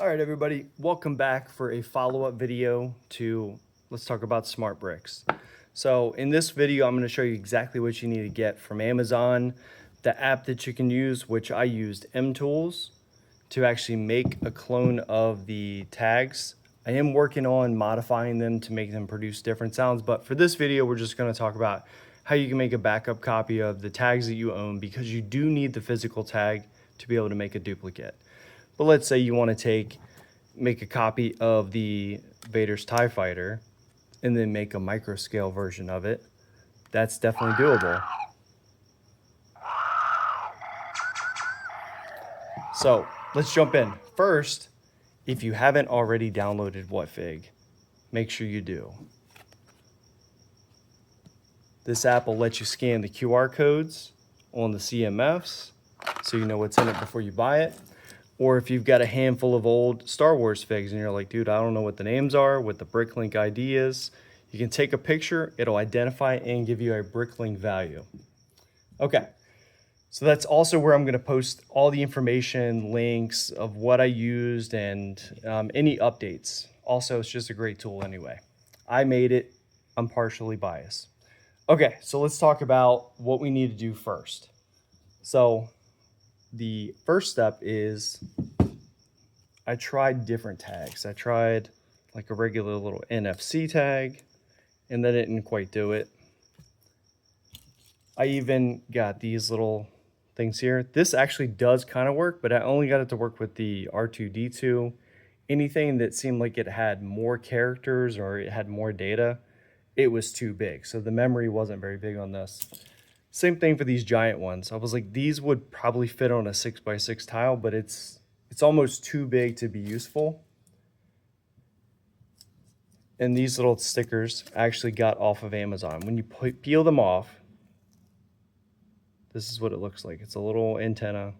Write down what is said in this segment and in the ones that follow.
All right, everybody, welcome back for a follow-up video to let's talk about smart bricks. So in this video, I'm going to show you exactly what you need to get from Amazon, the app that you can use, which I used mTools to actually make a clone of the tags. I am working on modifying them to make them produce different sounds, but for this video, we're just going to talk about how you can make a backup copy of the tags that you own, because you do need the physical tag to be able to make a duplicate. But let's say you want to make a copy of the Vader's TIE Fighter and then make a micro scale version of it. That's definitely doable. So let's jump in. First, if you haven't already downloaded Whatfig, make sure you do. This app will let you scan the QR codes on the CMFs so you know what's in it before you buy it. Or if you've got a handful of old Star Wars figs and you're like, dude, I don't know what the names are, what the Bricklink ID is, you can take a picture, it'll identify and give you a Bricklink value. Okay, so that's also where I'm gonna post all the information, links of what I used and any updates. Also, it's just a great tool anyway. I made it, I'm partially biased. Okay, so let's talk about what we need to do first. So the first step is I tried different tags. I tried like a regular little NFC tag, and that didn't quite do it. I even got these little things here. This actually does kind of work, but I only got it to work with the R2-D2. Anything that seemed like it had more characters or it had more data, it was too big. So the memory wasn't very big on this. Same thing for these giant ones. I was like, these would probably fit on a 6x6 tile, but it's almost too big to be useful. And these little stickers I actually got off of Amazon. When you peel them off, this is what it looks like. It's a little antenna.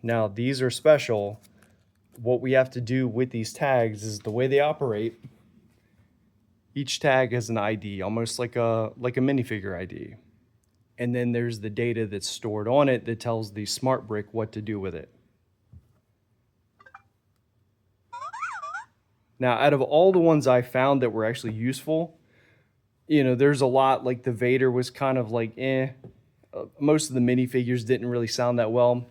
Now, these are special. What we have to do with these tags is the way they operate. Each tag has an ID, almost like a minifigure ID. And then there's the data that's stored on it that tells the smart brick what to do with it. Now, out of all the ones I found that were actually useful, you know, there's a lot, like the Vader was kind of like, most of the minifigures didn't really sound that well.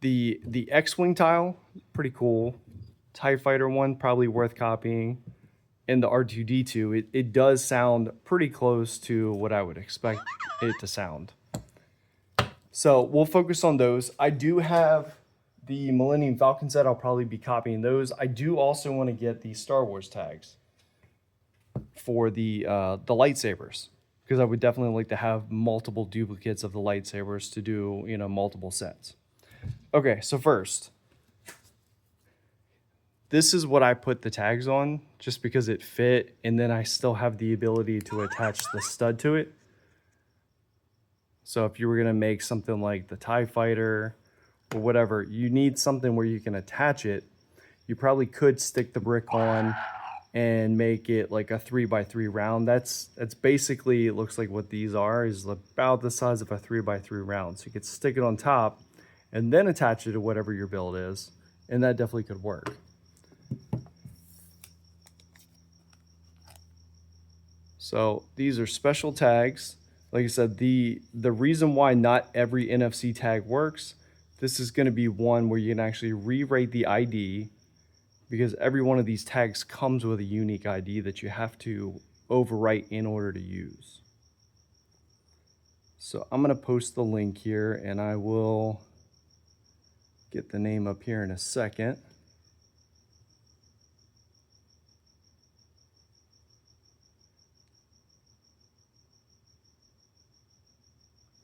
The X-Wing tile, pretty cool. TIE Fighter one, probably worth copying. And the R2-D2, it does sound pretty close to what I would expect it to sound. So we'll focus on those. I do have the Millennium Falcon set. I'll probably be copying those. I do also want to get the Star Wars tags for the lightsabers, because I would definitely like to have multiple duplicates of the lightsabers to do, you know, multiple sets. Okay, so first, this is what I put the tags on just because it fit, and then I still have the ability to attach the stud to it. So if you were gonna make something like the TIE Fighter or whatever, you need something where you can attach it. You probably could stick the brick on and make it like a 3x3 round. That's basically, it looks like what these are, is about the size of a 3x3 round. So you could stick it on top and then attach it to whatever your build is, and that definitely could work. So these are special tags. Like I said, the reason why not every NFC tag works, this is going to be one where you can actually rewrite the ID, because every one of these tags comes with a unique ID that you have to overwrite in order to use. So I'm going to post the link here, and I will get the name up here in a second.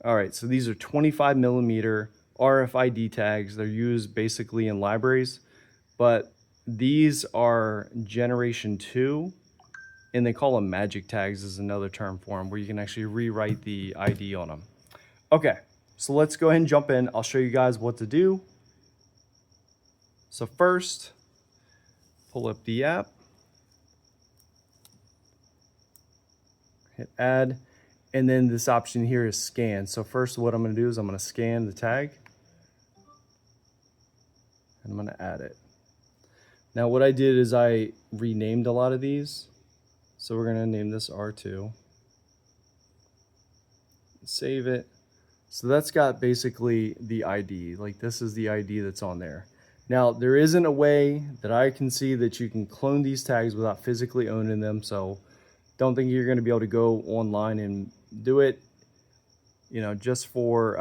All right, so these are 25mm RFID tags. They're used basically in libraries, but these are generation 2, and they call them magic tags is another term for them, where you can actually rewrite the ID on them. Okay, so let's go ahead and jump in. I'll show you guys what to do. So first, pull up the app, hit add, and then this option here is scan. So first what I'm gonna do is I'm gonna scan the tag, and I'm gonna add it. Now what I did is I renamed a lot of these. So we're gonna name this R2. Save it. So that's got basically the ID. Like this is the ID that's on there. Now there isn't a way that I can see that you can clone these tags without physically owning them. So don't think you're gonna be able to go online and do it. You know, just for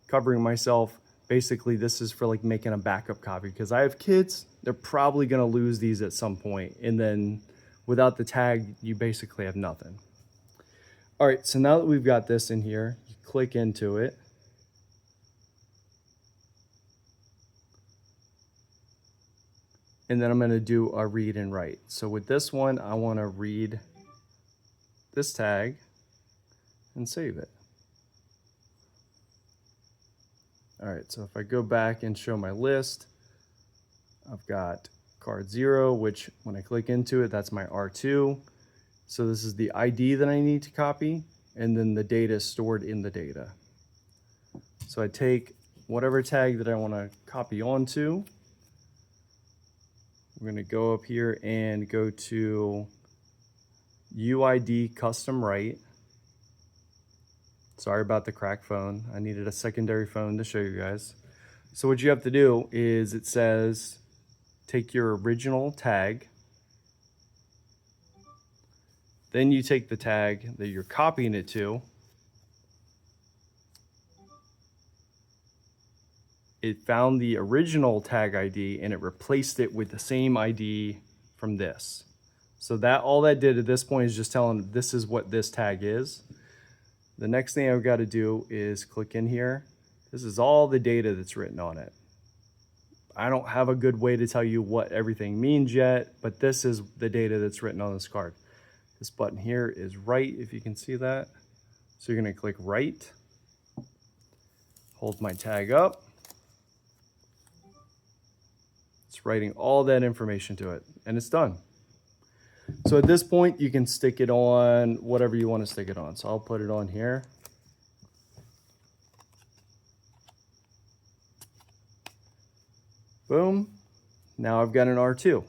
covering myself. Basically this is for like making a backup copy because I have kids. They're probably gonna lose these at some point, and then without the tag you basically have nothing. All right, so now that we've got this in here, you click into it. And then I'm gonna do a read and write. So with this one, I wanna read this tag and save it. All right, so if I go back and show my list, I've got card 0, which when I click into it, that's my R2. So this is the ID that I need to copy, and then the data is stored in the data. So I take whatever tag that I want to copy onto. We're going to go up here and go to UID custom write. Sorry about the cracked phone. I needed a secondary phone to show you guys. So what you have to do is it says take your original tag. Then you take the tag that you're copying it to. It found the original tag ID and it replaced it with the same ID from this. So that all that did at this point is just telling this is what this tag is. The next thing I've got to do is click in here. This is all the data that's written on it. I don't have a good way to tell you what everything means yet, but this is the data that's written on this card. This button here is write, if you can see that. So you're going to click write, hold my tag up. It's writing all that information to it, and it's done. So at this point, you can stick it on whatever you want to stick it on. So I'll put it on here. Boom. Now I've got an R2.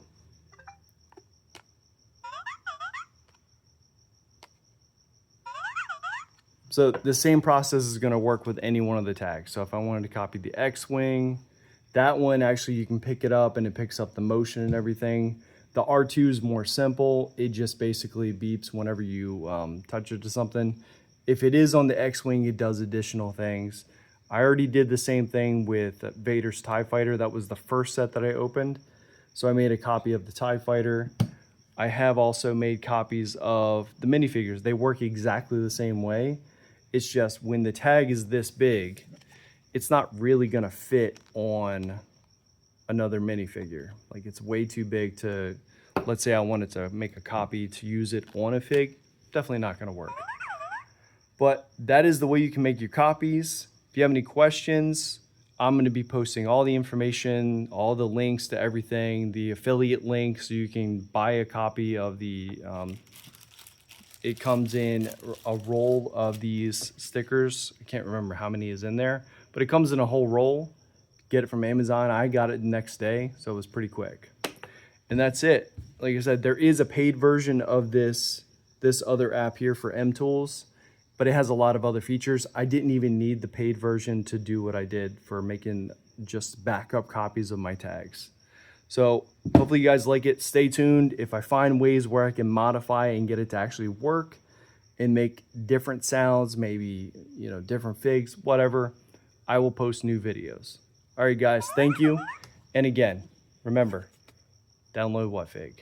So the same process is going to work with any one of the tags. So if I wanted to copy the X-Wing, that one actually you can pick it up and it picks up the motion and everything. The R2 is more simple. It just basically beeps whenever you touch it to something. If it is on the X-Wing, it does additional things. I already did the same thing with Vader's TIE Fighter. That was the first set that I opened. So I made a copy of the TIE Fighter. I have also made copies of the minifigures. They work exactly the same way. It's just when the tag is this big, it's not really gonna fit on another minifigure. Like it's way too big to, let's say I wanted to make a copy to use it on a fig, definitely not gonna work. But that is the way you can make your copies. If you have any questions, I'm gonna be posting all the information, all the links to everything, the affiliate link so you can buy a copy of the, it comes in a roll of these stickers. I can't remember how many is in there, but it comes in a whole roll. Get it from Amazon. I got it the next day, so it was pretty quick. And that's it. Like I said, there is a paid version of this other app here for M-Tools, but it has a lot of other features. I didn't even need the paid version to do what I did for making just backup copies of my tags. So hopefully you guys like it. Stay tuned. If I find ways where I can modify and get it to actually work and make different sounds, maybe, you know, different figs, whatever, I will post new videos. All right, guys, thank you. And again, remember, download WhatFig.